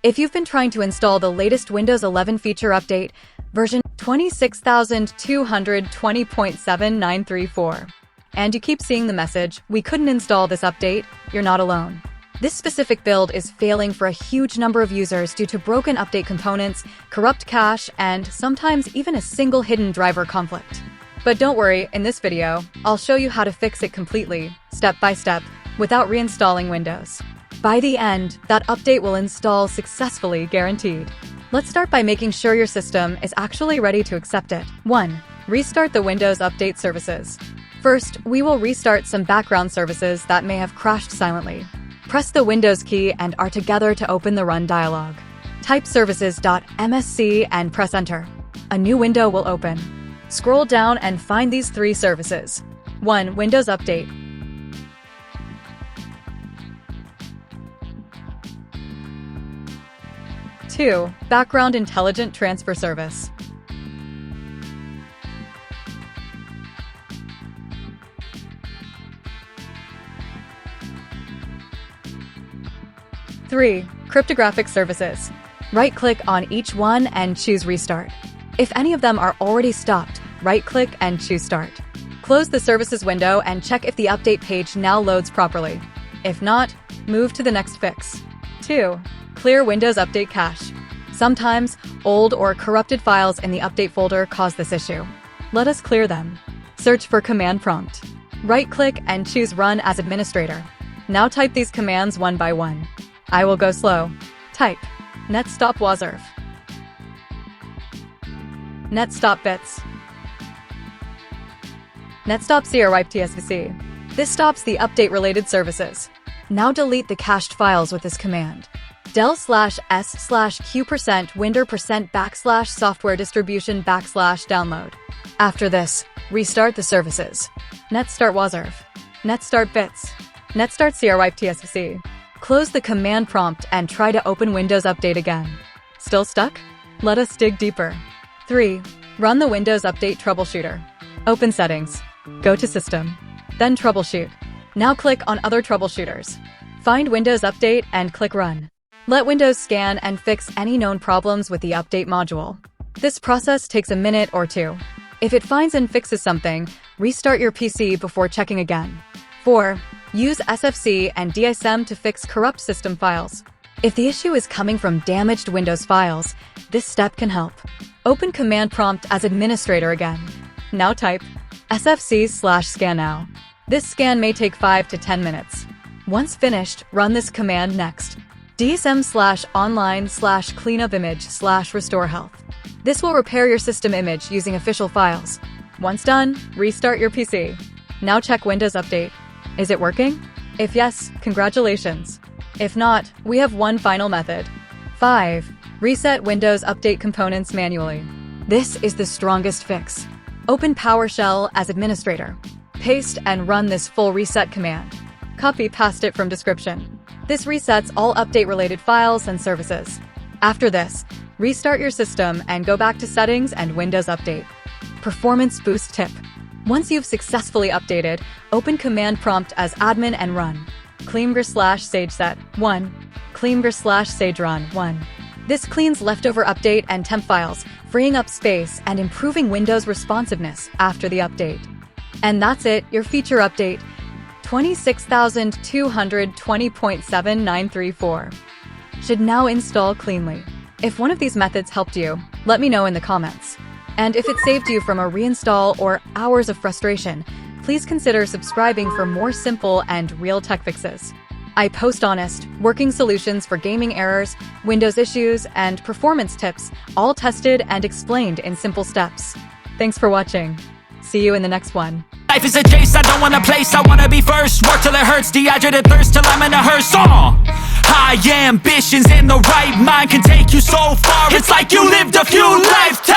If you've been trying to install the latest Windows 11 feature update, version 26220.7934, and you keep seeing the message, "We couldn't install this update," you're not alone. This specific build is failing for a huge number of users due to broken update components, corrupt cache, and sometimes even a single hidden driver conflict. But don't worry, in this video, I'll show you how to fix it completely, step by step, without reinstalling Windows. By the end, that update will install successfully, guaranteed. Let's start by making sure your system is actually ready to accept it. 1. Restart the Windows Update services. First, we will restart some background services that may have crashed silently. Press the Windows key and R together to open the Run dialog. Type services.msc and press Enter. A new window will open. Scroll down and find these three services. 1. Windows Update. 2. Background Intelligent Transfer Service. 3. Cryptographic Services. Right-click on each one and choose Restart. If any of them are already stopped, right-click and choose Start. Close the Services window and check if the update page now loads properly. If not, move to the next fix. 2. Clear Windows Update Cache. Sometimes, old or corrupted files in the Update folder cause this issue. Let us clear them. Search for Command Prompt. Right-click and choose Run as Administrator. Now type these commands one by one. I will go slow. Type netstop wazirf, netstop bits, netstop crwipe tsvc. This stops the update-related services. Now delete the cached files with this command. del/s/q%winder%\software distribution /download. After this, restart the services. netstart wazirf, netstart bits, netstart crwipe tsvc. Close the command prompt and try to open Windows Update again. Still stuck? Let us dig deeper. 3. Run the Windows Update Troubleshooter. Open Settings. Go to System. Then Troubleshoot. Now click on Other Troubleshooters. Find Windows Update and click Run. Let Windows scan and fix any known problems with the Update module. This process takes a minute or two. If it finds and fixes something, restart your PC before checking again. 4. Use SFC and DISM to fix corrupt system files. If the issue is coming from damaged Windows files, this step can help. Open Command Prompt as Administrator again. Now type sfc/scannow. This scan may take 5 to 10 minutes. Once finished, run this command next. dsm/online/cleanupimage/restore health. This will repair your system image using official files. Once done, restart your PC. Now check Windows Update. Is it working? If yes, congratulations. If not, we have one final method. 5. Reset Windows Update components manually. This is the strongest fix. Open PowerShell as Administrator. Paste and run this full reset command. Copy-paste it from description. This resets all update-related files and services. After this, restart your system and go back to Settings and Windows Update. Performance Boost Tip. Once you've successfully updated, open Command Prompt as Admin and run. cleangr/sageset 1. cleangr/sagerun 1. This cleans leftover update and temp files, freeing up space and improving Windows responsiveness after the update. And that's it, your feature update 26220.7934 should now install cleanly. If one of these methods helped you, let me know in the comments. And if it saved you from a reinstall or hours of frustration, please consider subscribing for more simple and real tech fixes. I post honest, working solutions for gaming errors, Windows issues, and performance tips, all tested and explained in simple steps. Thanks for watching. See you in the next one. Life is a chase, I don't want a place, I wanna be first. Work till it hurts, dehydrated thirst till I'm in a hearse. High ambitions in the right mind can take you so far. It's like you lived a few lifetimes.